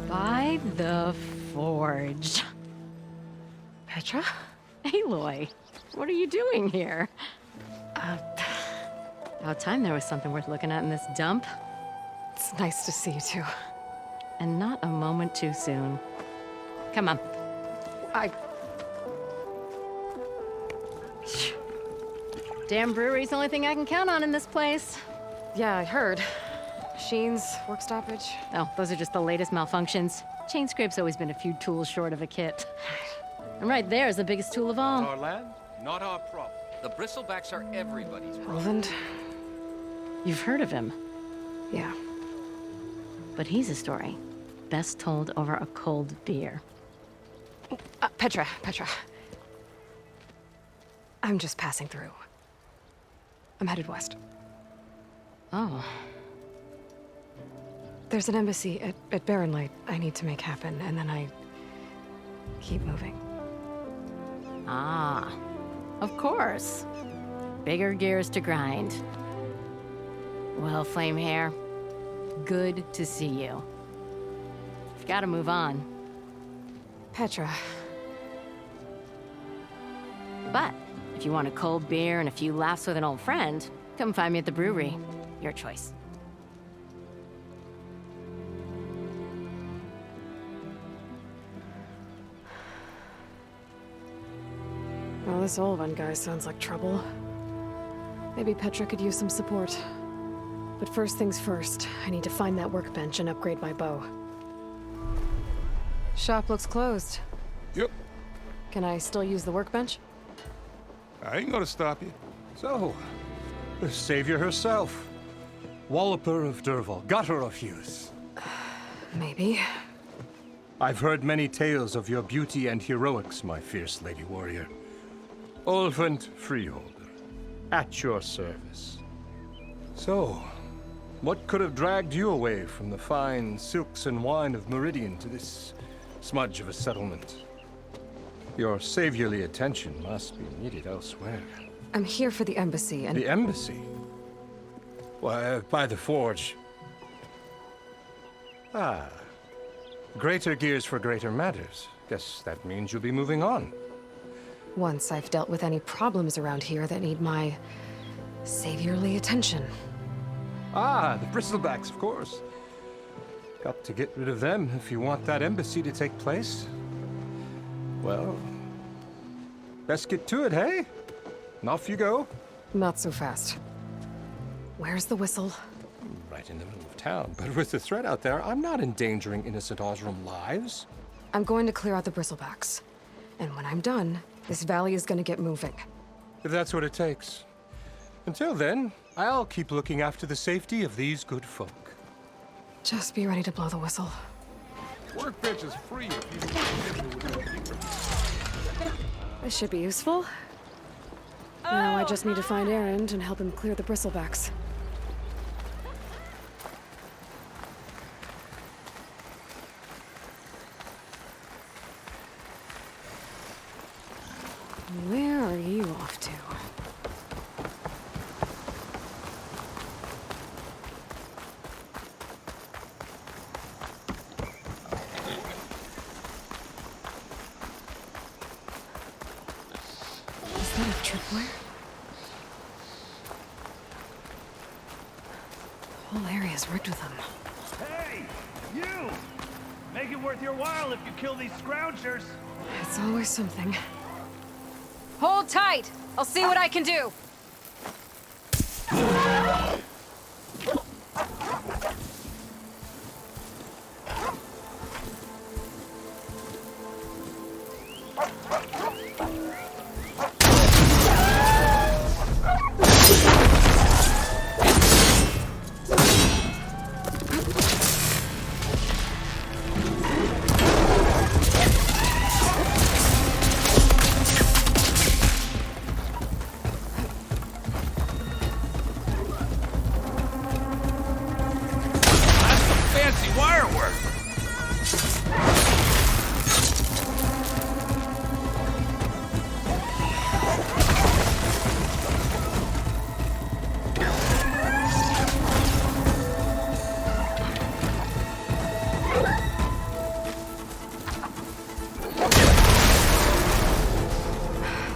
By the Forge. Petra? Aloy, what are you doing here? About time there was something worth looking at in this dump. It's nice to see you too. And not a moment too soon. Come on. Damn brewery's the only thing I can count on in this place. Yeah, I heard. Machines, work stoppage. Oh, those are just the latest malfunctions. Chain Scrape's always been a few tools short of a kit. And right there is the biggest tool of all. Our land, not our problem. The bristlebacks are everybody's problem. Roland? You've heard of him. Yeah. But he's a story best told over a cold beer. Petra. I'm just passing through. I'm headed west. Oh. There's an embassy at Barren Light I need to make happen, and then I keep moving. Ah, of course. Bigger gears to grind. Well, Flamehair, good to see you. You've got to move on. Petra. But if you want a cold beer and a few laughs with an old friend, come find me at the brewery. Your choice. Well, this Olvan guy sounds like trouble. Maybe Petra could use some support. But first things first, I need to find that workbench and upgrade my bow. Shop looks closed. Yep. Can I still use the workbench? I ain't gonna stop you. So, the Savior herself. Walloper of Derval, gutter of youth. Maybe. I've heard many tales of your beauty and heroics, my fierce lady warrior. Olfant Freeholder, at your service. So, what could have dragged you away from the fine silks and wine of Meridian to this smudge of a settlement? Your saviorly attention must be needed elsewhere. I'm here for the embassy and— The embassy? Why, by the Forge. Ah. Greater gears for greater matters. Guess that means you'll be moving on. Once I've dealt with any problems around here that need my saviorly attention. Ah, the bristlebacks, of course. Got to get rid of them if you want that embassy to take place. Well, best get to it, hey? And off you go. Not so fast. Where's the whistle? Right in the middle of town. But with the threat out there, I'm not endangering innocent Osram lives. I'm going to clear out the bristlebacks. And when I'm done, this valley is going to get moving. If that's what it takes. Until then, I'll keep looking after the safety of these good folk. Just be ready to blow the whistle. Workbench is free if you This should be useful. Now I just need to find Erend and help him clear the bristlebacks. Where are you off to? Is that a tripwire? The whole area's rigged with them. Hey, you! Make it worth your while if you kill these scroungers. It's always something. Hold tight! I'll see what I can do!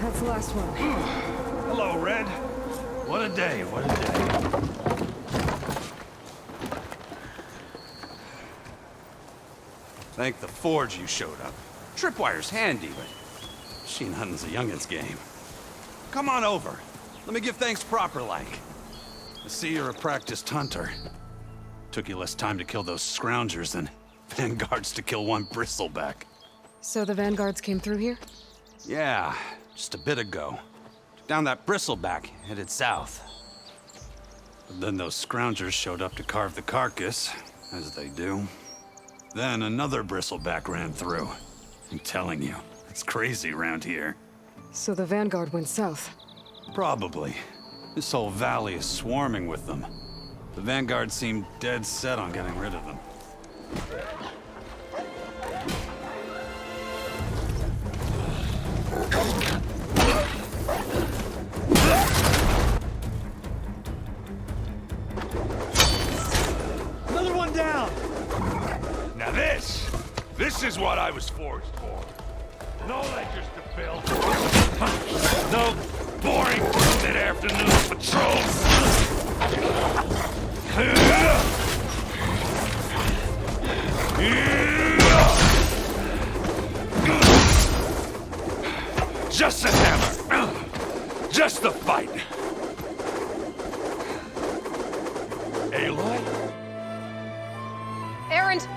That's the last one. Hello, Red. What a day, what a day. Thank the Forge you showed up. Tripwire's handy, but machine hunting's a youngin's game. Come on over. Let me give thanks proper-like. I see you're a practiced hunter. Took you less time to kill those scroungers than vanguards to kill one bristleback. So the vanguards came through here? Yeah, just a bit ago. Took down that bristleback, headed south. But then those scroungers showed up to carve the carcass, as they do. Then another bristleback ran through. I'm telling you, it's crazy around here. So the vanguard went south? Probably. This whole valley is swarming with them. The vanguard seemed dead set on getting rid of them. Another one down! Now this is what I was forged for. No ledgers to fill. No boring mid-afternoon patrols. Just a hammer. Just the fight. Aloy? Erend!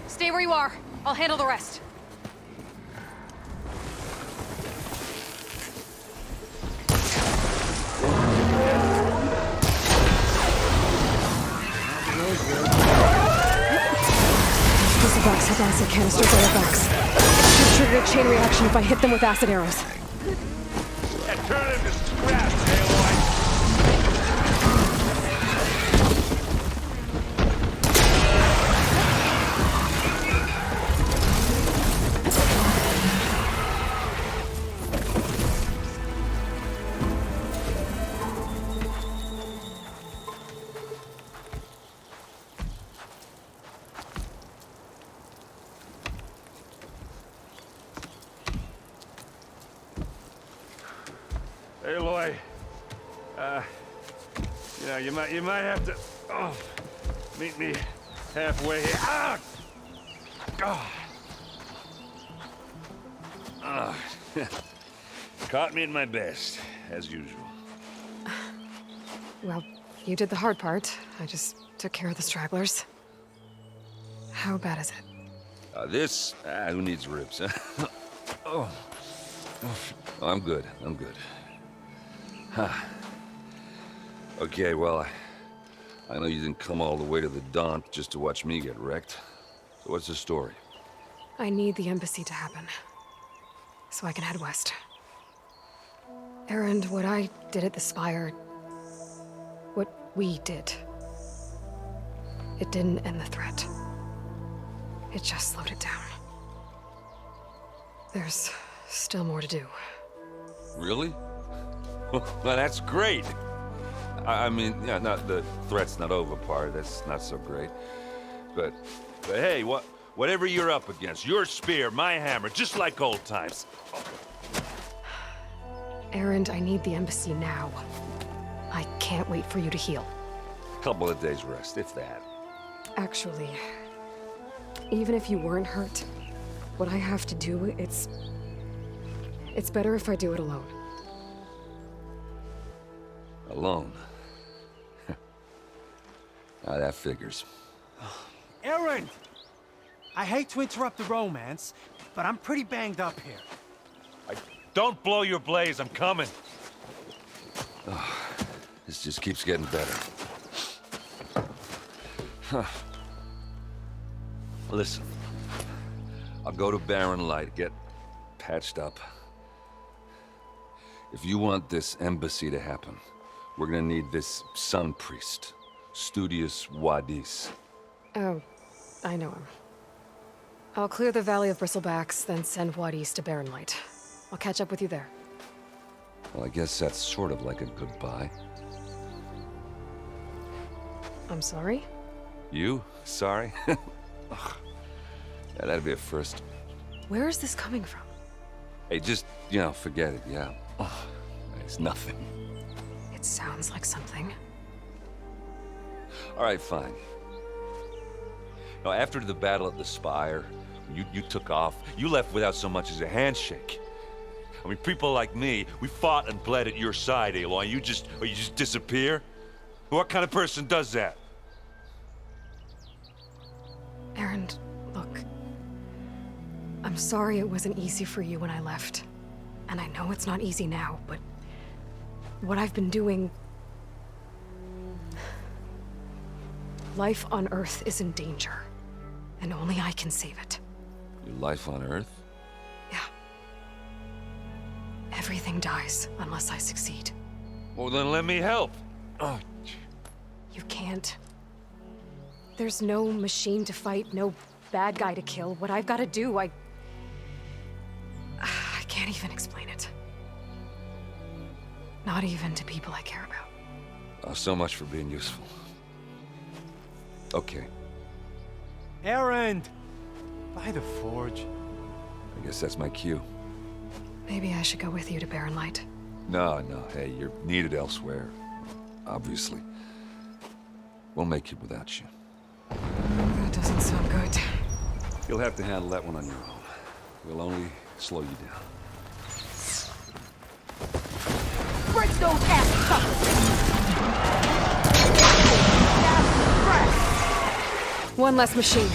Stay where you are. I'll handle the rest. Bristlebacks have acid canisters on their backs. Should trigger a chain reaction if I hit them with acid arrows. Yeah, turn him to scrap, Aloy. Aloy, you might have to meet me halfway here. Ah! Caught me at my best, as usual. Well, you did the hard part. I just took care of the stragglers. How bad is it? Who needs ribs? Oh. I'm good. I'm good. Huh. Okay, well, I know you didn't come all the way to the Don just to watch me get wrecked. So what's the story? I need the embassy to happen, so I can head west. Erend, what I did at the Spire, what we did, it didn't end the threat. It just slowed it down. There's still more to do. Really? Well, that's great. I mean, yeah, not the threat's not over part. That's not so great. But hey, whatever you're up against, your spear, my hammer, just like old times. Erend, I need the embassy now. I can't wait for you to heal. Couple of days rest, if that. Actually, even if you weren't hurt, what I have to do, it's better if I do it alone. Alone? Now that figures. Erend! I hate to interrupt the romance, but I'm pretty banged up here. Don't blow your blaze, I'm coming. Oh, this just keeps getting better. Huh. Listen, I'll go to Barren Light, get patched up. If you want this embassy to happen, we're gonna need this sun priest, Studius Wadis. Oh, I know him. I'll clear the Valley of Bristlebacks, then send Wadis to Barren Light. I'll catch up with you there. Well, I guess that's sort of like a goodbye. I'm sorry? You? Sorry? Ugh. Yeah, that'd be a first. Where is this coming from? Hey, just, forget it, yeah. Oh, it's nothing. It sounds like something. All right, fine. Now, after the battle at the Spire, you took off, you left without so much as a handshake. I mean, people like me, we fought and bled at your side, Aloy, you just disappear? What kind of person does that? Erend, look. I'm sorry it wasn't easy for you when I left. And I know it's not easy now, but what I've been doing... Life on Earth is in danger, and only I can save it. Your life on Earth? Yeah. Everything dies unless I succeed. Well, then let me help. Oh. You can't. There's no machine to fight, no bad guy to kill. What I've got to do, I can't even explain it. Not even to people I care about. Oh, so much for being useful. Okay. Erend! By the forge. I guess that's my cue. Maybe I should go with you to Barren Light. No, hey, you're needed elsewhere. Obviously. We'll make it without you. That doesn't sound good. You'll have to handle that one on your own. We'll only slow you down. Break those ass suckers! One less machine.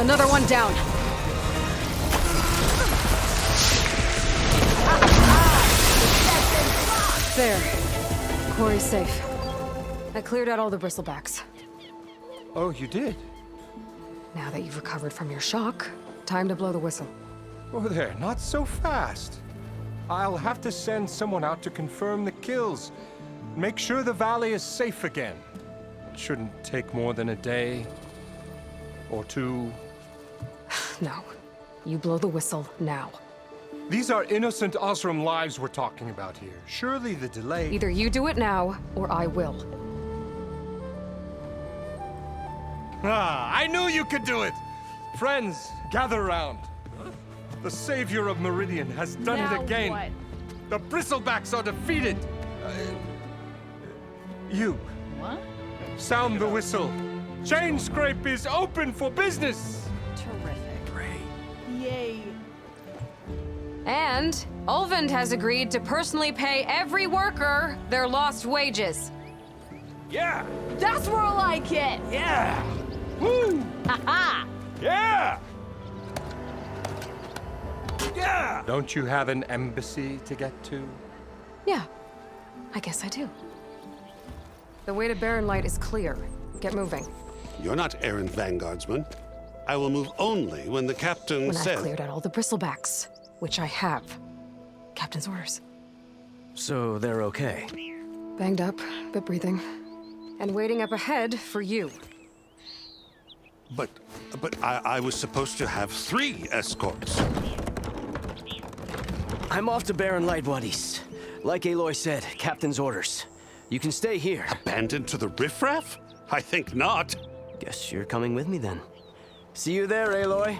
Another one down. There. Quarry's safe. I cleared out all the bristlebacks. Oh, you did? Now that you've recovered from your shock, time to blow the whistle. Oh there, not so fast. I'll have to send someone out to confirm the kills. Make sure the valley is safe again. It shouldn't take more than a day or two. No. You blow the whistle now. These are innocent Osram lives we're talking about here. Surely the delay... Either you do it now, or I will. Ah, I knew you could do it! Friends, gather round. The savior of Meridian has done it again. What? The bristlebacks are defeated. You. What? Sound the whistle. Chain Scrape is open for business. Terrific. Great. Yay. And Ulvund has agreed to personally pay every worker their lost wages. Yeah! That's more like it! Yeah! Woo! Ha-ha! Yeah! Yeah! Don't you have an embassy to get to? Yeah, I guess I do. The way to Barren Light is clear. Get moving. You're not errant vanguardsman. I will move only when the captain When says... I've cleared out all the bristlebacks, which I have. Captain's orders. So they're okay? Banged up, but breathing. And waiting up ahead for you. But I was supposed to have 3 escorts. I'm off to Barren Light, Wadis. Like Aloy said, Captain's orders. You can stay here. Abandoned to the riffraff? I think not. Guess you're coming with me then. See you there, Aloy.